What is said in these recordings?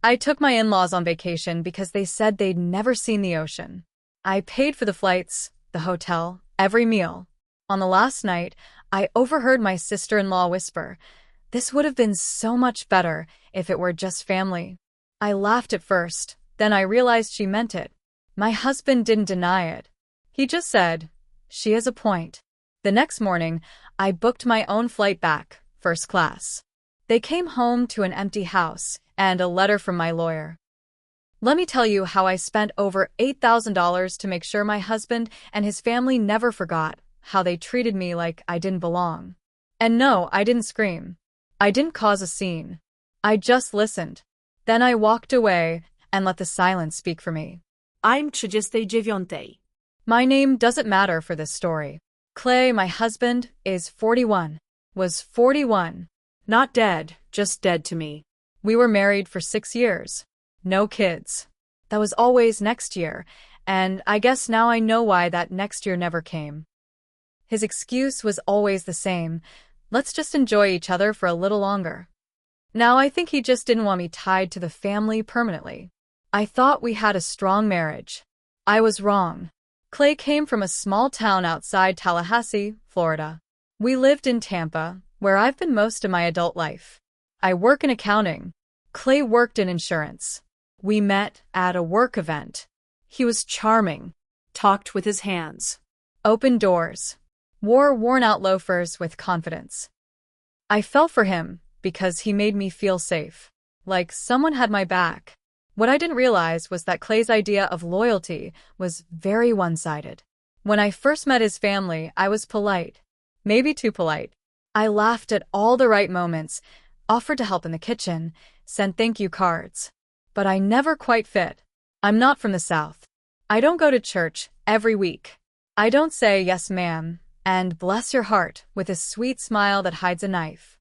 I took my in-laws on vacation because they said they'd never seen the ocean. I paid for the flights, the hotel, every meal. On the last night, I overheard my sister-in-law whisper, "This would have been so much better if it were just family." I laughed at first, then I realized she meant it. My husband didn't deny it. He just said, "She has a point." The next morning, I booked my own flight back, first class. They came home to an empty house and a letter from my lawyer. Let me tell you how I spent over $8,000 to make sure my husband and his family never forgot how they treated me like I didn't belong. And no, I didn't scream. I didn't cause a scene. I just listened. Then I walked away and let the silence speak for me. I'm 39. My name doesn't matter for this story. Clay, my husband, is 41. Was 41. Not dead, just dead to me. We were married for 6 years. No kids. That was always next year, and I guess now I know why that next year never came. His excuse was always the same. Let's just enjoy each other for a little longer. Now I think he just didn't want me tied to the family permanently. I thought we had a strong marriage. I was wrong. Clay came from a small town outside Tallahassee, Florida. We lived in Tampa, where I've been most of my adult life. I work in accounting. Clay worked in insurance. We met at a work event. He was charming. Talked with his hands. Opened doors. Wore worn-out loafers with confidence. I fell for him because he made me feel safe. Like someone had my back. What I didn't realize was that Clay's idea of loyalty was very one-sided. When I first met his family, I was polite. Maybe too polite. I laughed at all the right moments, offered to help in the kitchen, sent thank you cards. But I never quite fit. I'm not from the South. I don't go to church every week. I don't say yes ma'am, and bless your heart with a sweet smile that hides a knife.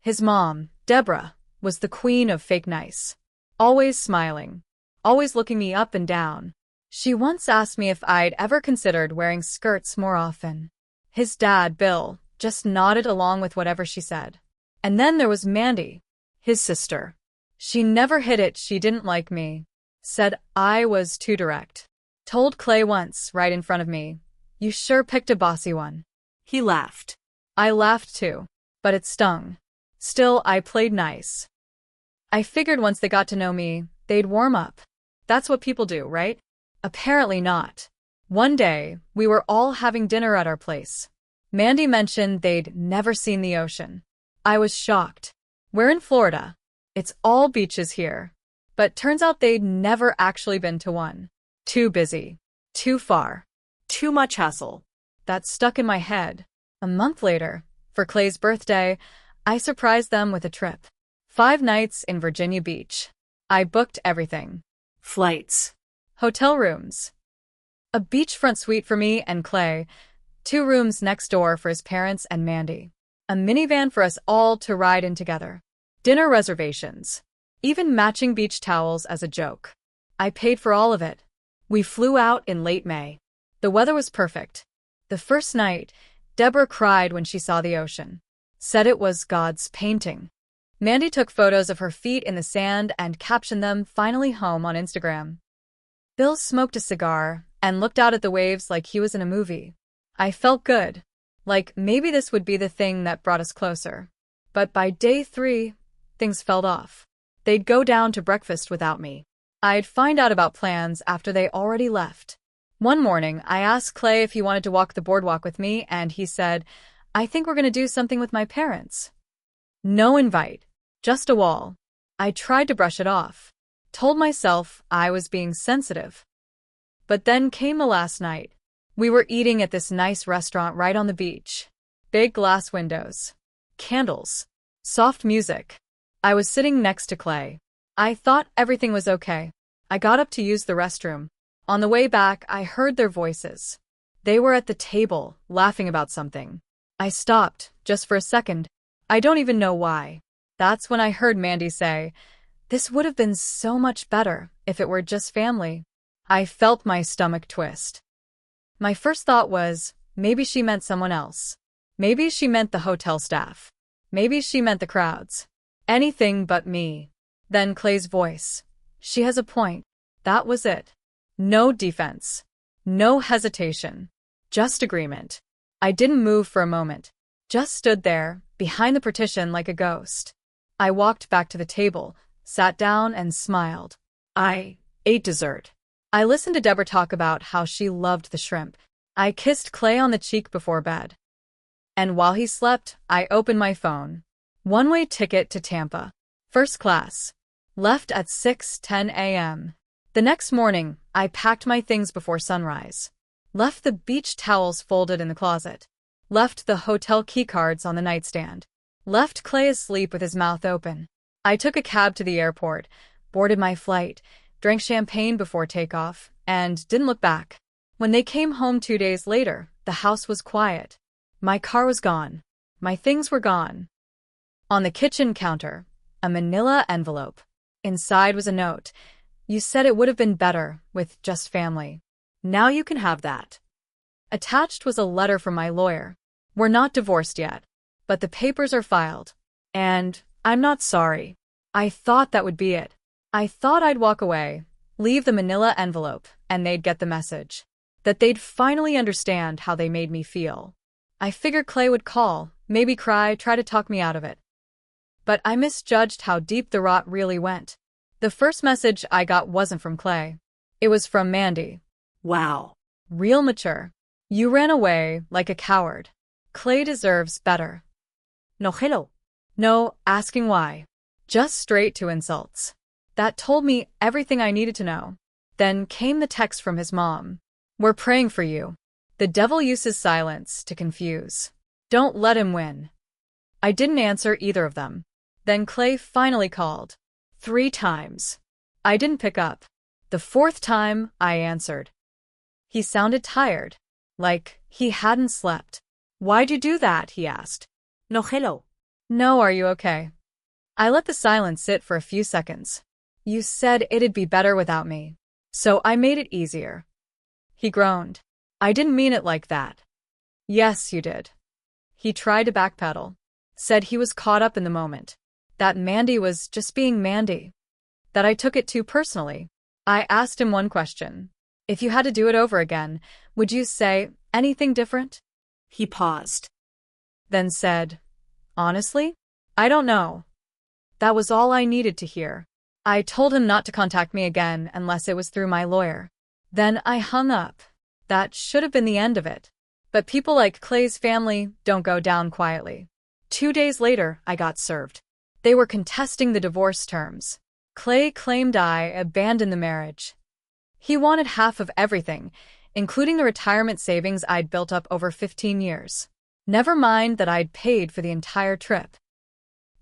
His mom, Deborah, was the queen of fake nice. Always smiling. Always looking me up and down. She once asked me if I'd ever considered wearing skirts more often. His dad, Bill, just nodded along with whatever she said. And then there was Mandy, his sister. She never hid it she didn't like me. Said I was too direct. Told Clay once, right in front of me, "You sure picked a bossy one." He laughed. I laughed too, but it stung. Still, I played nice. I figured once they got to know me, they'd warm up. That's what people do, right? Apparently not. One day, we were all having dinner at our place. Mandy mentioned they'd never seen the ocean. I was shocked. We're in Florida. It's all beaches here. But turns out they'd never actually been to one. Too busy. Too far. Too much hassle. That stuck in my head. A month later, for Clay's birthday, I surprised them with a trip. 5 nights in Virginia Beach. I booked everything. Flights. Hotel rooms. A beachfront suite for me and Clay. 2 rooms next door for his parents and Mandy. A minivan for us all to ride in together. Dinner reservations. Even matching beach towels as a joke. I paid for all of it. We flew out in late May. The weather was perfect. The first night, Deborah cried when she saw the ocean. Said it was God's painting. Mandy took photos of her feet in the sand and captioned them "Finally home" on Instagram. Bill smoked a cigar and looked out at the waves like he was in a movie. I felt good. Like maybe this would be the thing that brought us closer. But by day 3, things fell off. They'd go down to breakfast without me. I'd find out about plans after they already left. One morning, I asked Clay if he wanted to walk the boardwalk with me, and he said, "I think we're going to do something with my parents." No invite. Just a wall. I tried to brush it off. Told myself I was being sensitive. But then came the last night. We were eating at this nice restaurant right on the beach. Big glass windows. Candles. Soft music. I was sitting next to Clay. I thought everything was okay. I got up to use the restroom. On the way back, I heard their voices. They were at the table, laughing about something. I stopped, just for a second. I don't even know why. That's when I heard Mandy say, "This would have been so much better if it were just family." I felt my stomach twist. My first thought was, maybe she meant someone else. Maybe she meant the hotel staff. Maybe she meant the crowds. Anything but me. Then Clay's voice. She has a point. That was it. No defense. No hesitation. Just agreement. I didn't move for a moment. Just stood there, behind the partition like a ghost. I walked back to the table, sat down, and smiled. I ate dessert. I listened to Deborah talk about how she loved the shrimp. I kissed Clay on the cheek before bed. And while he slept, I opened my phone. One-way ticket to Tampa. First class. Left at 6:10 a.m. The next morning, I packed my things before sunrise. Left the beach towels folded in the closet. Left the hotel keycards on the nightstand. Left Clay asleep with his mouth open. I took a cab to the airport, boarded my flight, drank champagne before takeoff, and didn't look back. When they came home 2 days later, the house was quiet. My car was gone. My things were gone. On the kitchen counter, a manila envelope. Inside was a note. You said it would have been better with just family. Now you can have that. Attached was a letter from my lawyer. We're not divorced yet, but the papers are filed. And I'm not sorry. I thought that would be it. I thought I'd walk away, leave the manila envelope, and they'd get the message. That they'd finally understand how they made me feel. I figured Clay would call, maybe cry, try to talk me out of it. But I misjudged how deep the rot really went. The first message I got wasn't from Clay. It was from Mandy. Wow. Real mature. You ran away like a coward. Clay deserves better. No hello. No asking why. Just straight to insults. That told me everything I needed to know. Then came the text from his mom. We're praying for you. The devil uses silence to confuse. Don't let him win. I didn't answer either of them. Then Clay finally called. 3 times. I didn't pick up. The 4th time, I answered. He sounded tired, like he hadn't slept. Why'd you do that? He asked. No hello. No, are you okay? I let the silence sit for a few seconds. You said it'd be better without me. So I made it easier. He groaned. I didn't mean it like that. Yes, you did. He tried to backpedal. Said he was caught up in the moment. That Mandy was just being Mandy. That I took it too personally. I asked him one question. If you had to do it over again, would you say anything different? He paused. Then said, honestly, I don't know. That was all I needed to hear. I told him not to contact me again unless it was through my lawyer. Then I hung up. That should have been the end of it. But people like Clay's family don't go down quietly. 2 days later, I got served. They were contesting the divorce terms. Clay claimed I abandoned the marriage. He wanted half of everything, including the retirement savings I'd built up over 15 years. Never mind that I'd paid for the entire trip.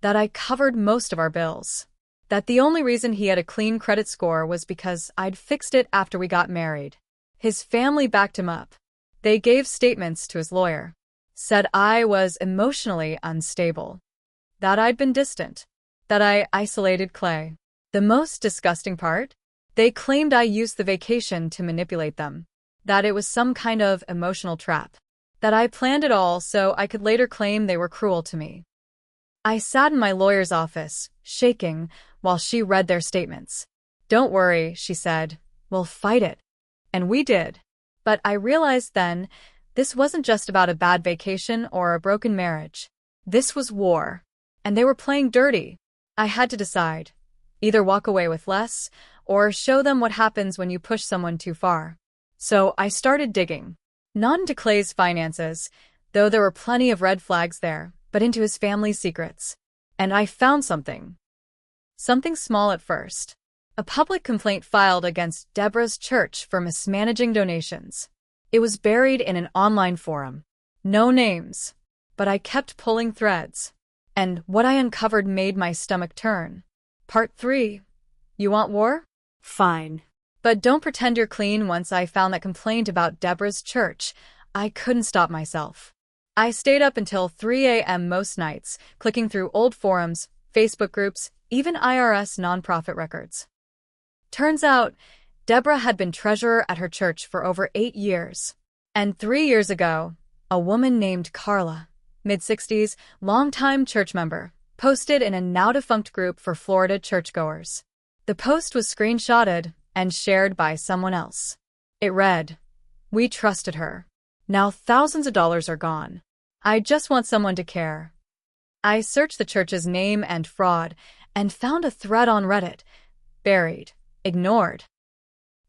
That I covered most of our bills. That the only reason he had a clean credit score was because I'd fixed it after we got married. His family backed him up. They gave statements to his lawyer. Said I was emotionally unstable. That I'd been distant. That I isolated Clay. The most disgusting part? They claimed I used the vacation to manipulate them. That it was some kind of emotional trap. That I planned it all so I could later claim they were cruel to me. I sat in my lawyer's office, shaking, while she read their statements. Don't worry, she said. We'll fight it. And we did. But I realized then, this wasn't just about a bad vacation or a broken marriage. This was war. And they were playing dirty. I had to decide. Either walk away with less, or show them what happens when you push someone too far. So I started digging. Not into Clay's finances, though there were plenty of red flags there, but into his family's secrets. And I found something. Something small at first. A public complaint filed against Deborah's church for mismanaging donations. It was buried in an online forum. No names. But I kept pulling threads. And what I uncovered made my stomach turn. Part 3. You want war? Fine. But don't pretend you're clean. Once I found that complaint about Deborah's church, I couldn't stop myself. I stayed up until 3 a.m. most nights, clicking through old forums, Facebook groups, even IRS nonprofit records. Turns out, Deborah had been treasurer at her church for over 8 years. And 3 years ago, a woman named Carla, mid-60s, longtime church member, posted in a now-defunct group for Florida churchgoers. The post was screenshotted and shared by someone else. It read, "We trusted her. Now thousands of dollars are gone. I just want someone to care." I searched the church's name and fraud and found a thread on Reddit. Buried. Ignored.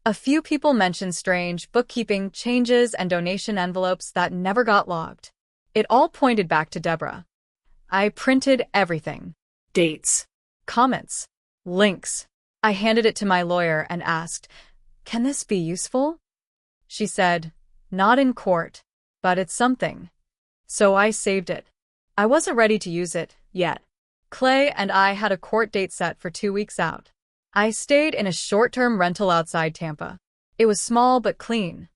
A few people mentioned strange bookkeeping changes and donation envelopes that never got logged. It all pointed back to Deborah. I printed everything. Dates. Comments. Links. I handed it to my lawyer and asked, "Can this be useful?" She said, "Not in court, but it's something." So I saved it. I wasn't ready to use it yet. Clay and I had a court date set for 2 weeks out. I stayed in a short-term rental outside Tampa. It was small but clean.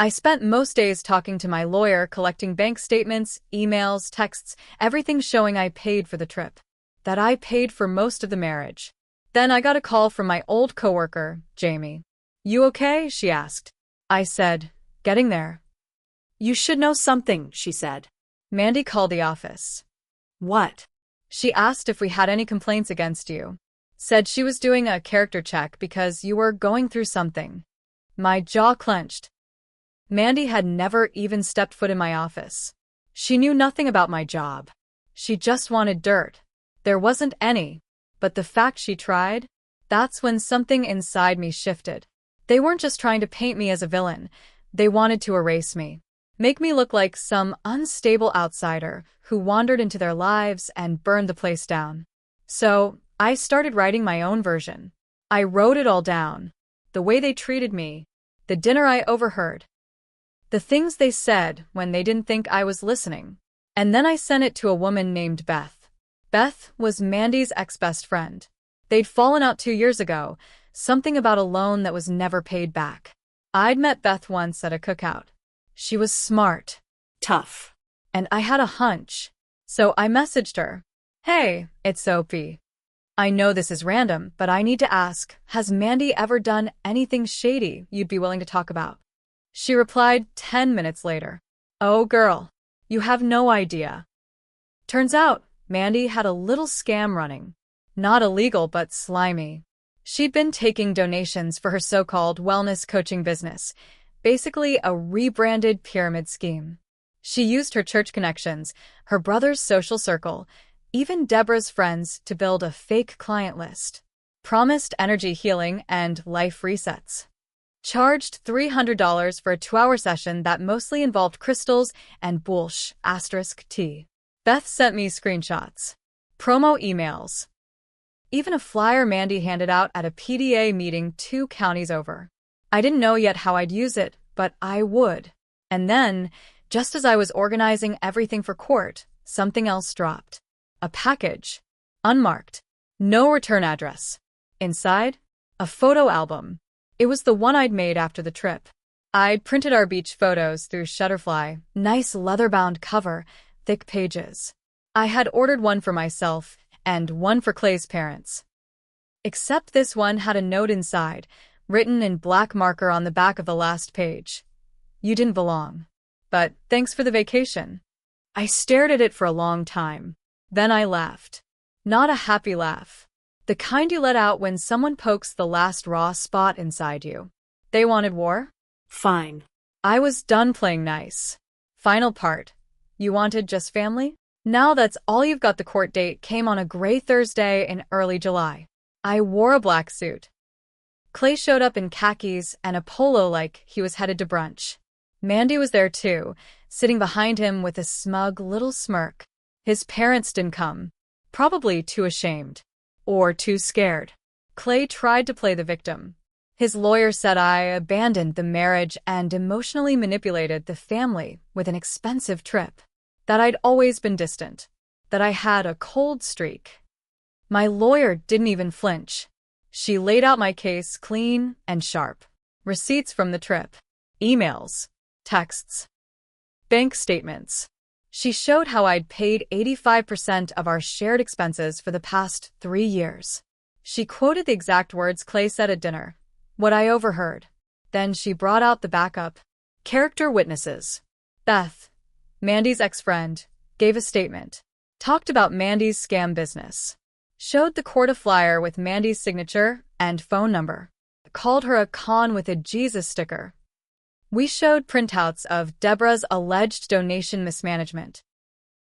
I spent most days talking to my lawyer, collecting bank statements, emails, texts, everything showing I paid for the trip. That I paid for most of the marriage. Then I got a call from my old coworker, Jamie. "You okay?" she asked. I said, "Getting there." You should know something, she said. Mandy called the office. What? She asked if we had any complaints against you. Said she was doing a character check because you were going through something. My jaw clenched. Mandy had never even stepped foot in my office. She knew nothing about my job. She just wanted dirt. There wasn't any. But the fact she tried, that's when something inside me shifted. They weren't just trying to paint me as a villain. They wanted to erase me. Make me look like some unstable outsider who wandered into their lives and burned the place down. So, I started writing my own version. I wrote it all down. The way they treated me. The dinner I overheard. The things they said when they didn't think I was listening. And then I sent it to a woman named Beth. Beth was Mandy's ex-best friend. They'd fallen out 2 years ago, something about a loan that was never paid back. I'd met Beth once at a cookout. She was smart. Tough. And I had a hunch. So I messaged her. "Hey, it's Soapy. I know this is random, but I need to ask, has Mandy ever done anything shady you'd be willing to talk about?" She replied 10 minutes later. "Oh girl, you have no idea." Turns out, Mandy had a little scam running. Not illegal, but slimy. She'd been taking donations for her so-called wellness coaching business, basically a rebranded pyramid scheme. She used her church connections, her brother's social circle, even Deborah's friends to build a fake client list. Promised energy healing and life resets. Charged $300 for a 2-hour session that mostly involved crystals and bullsh *T. Beth sent me screenshots. Promo emails. Even a flyer Mandy handed out at a PDA meeting 2 counties over. I didn't know yet how I'd use it, but I would. And then, just as I was organizing everything for court, something else dropped. A package. Unmarked. No return address. Inside, a photo album. It was the one I'd made after the trip. I'd printed our beach photos through Shutterfly, nice leather-bound cover, thick pages. I had ordered one for myself and one for Clay's parents. Except this one had a note inside, written in black marker on the back of the last page. "You didn't belong. But thanks for the vacation." I stared at it for a long time. Then I laughed. Not a happy laugh. The kind you let out when someone pokes the last raw spot inside you. They wanted war? Fine. I was done playing nice. Final part. You wanted just family? Now that's all you've got. The court date came on a gray Thursday in early July. I wore a black suit. Clay showed up in khakis and a polo like he was headed to brunch. Mandy was there too, sitting behind him with a smug little smirk. His parents didn't come. Probably too ashamed. Or too scared. Clay tried to play the victim. His lawyer said I abandoned the marriage and emotionally manipulated the family with an expensive trip. That I'd always been distant. That I had a cold streak. My lawyer didn't even flinch. She laid out my case clean and sharp. Receipts from the trip. Emails. Texts. Bank statements. She showed how I'd paid 85% of our shared expenses for the past 3 years. She quoted the exact words Clay said at dinner. What I overheard. Then she brought out the backup. Character witnesses. Beth, Mandy's ex-friend, gave a statement. Talked about Mandy's scam business. Showed the court a flyer with Mandy's signature and phone number. Called her a con with a Jesus sticker. We showed printouts of Deborah's alleged donation mismanagement.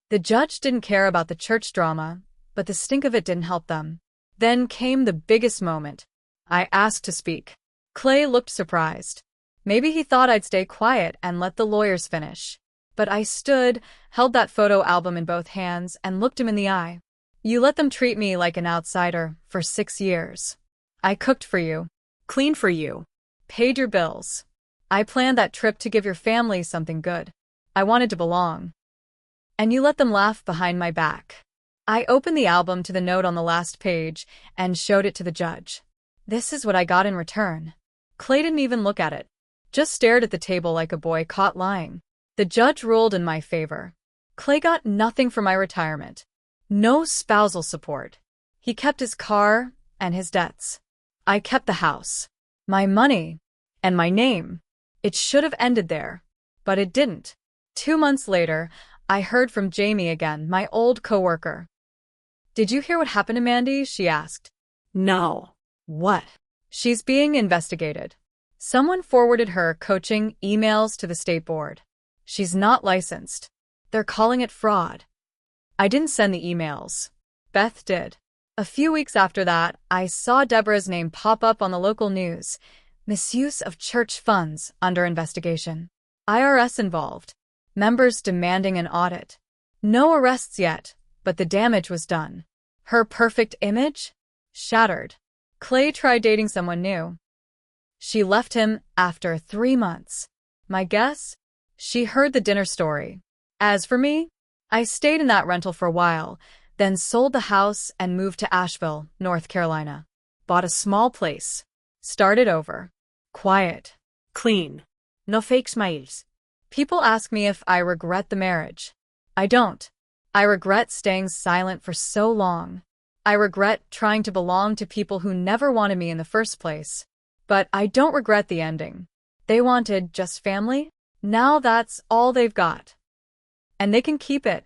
The judge didn't care about the church drama, but the stink of it didn't help them. Then came the biggest moment. I asked to speak. Clay looked surprised. Maybe he thought I'd stay quiet and let the lawyers finish. But I stood, held that photo album in both hands, and looked him in the eye. You let them treat me like an outsider for 6 years. I cooked for you, Cleaned for you. paid your bills. I planned that trip to give your family something good. I wanted to belong. And you let them laugh behind my back. I opened the album to the note on the last page and showed it to the judge. This is what I got in return. Clay didn't even look at it. Just stared at the table like a boy caught lying. The judge ruled in my favor. Clay got nothing for my retirement. No spousal support. He kept his car and his debts. I kept the house, my money, and my name. It should have ended there, but it didn't. 2 months later, I heard from Jamie again, my old coworker. Did you hear what happened to Mandy? She asked. No. What? She's being investigated. Someone forwarded her coaching emails to the state board. She's not licensed. They're calling it fraud. I didn't send the emails. Beth did. A few weeks after that, I saw Deborah's name pop up on the local news. Misuse of church funds under investigation. IRS involved. Members demanding an audit. No arrests yet, but the damage was done. Her perfect image? Shattered. Clay tried dating someone new. She left him after 3 months. My guess? She heard the dinner story. As for me, I stayed in that rental for a while, then sold the house and moved to Asheville, North Carolina. Bought a small place. Started over. Quiet. Clean. No fake smiles. People ask me if I regret the marriage. I don't. I regret staying silent for so long. I regret trying to belong to people who never wanted me in the first place. But I don't regret the ending. They wanted just family. Now that's all they've got. And they can keep it.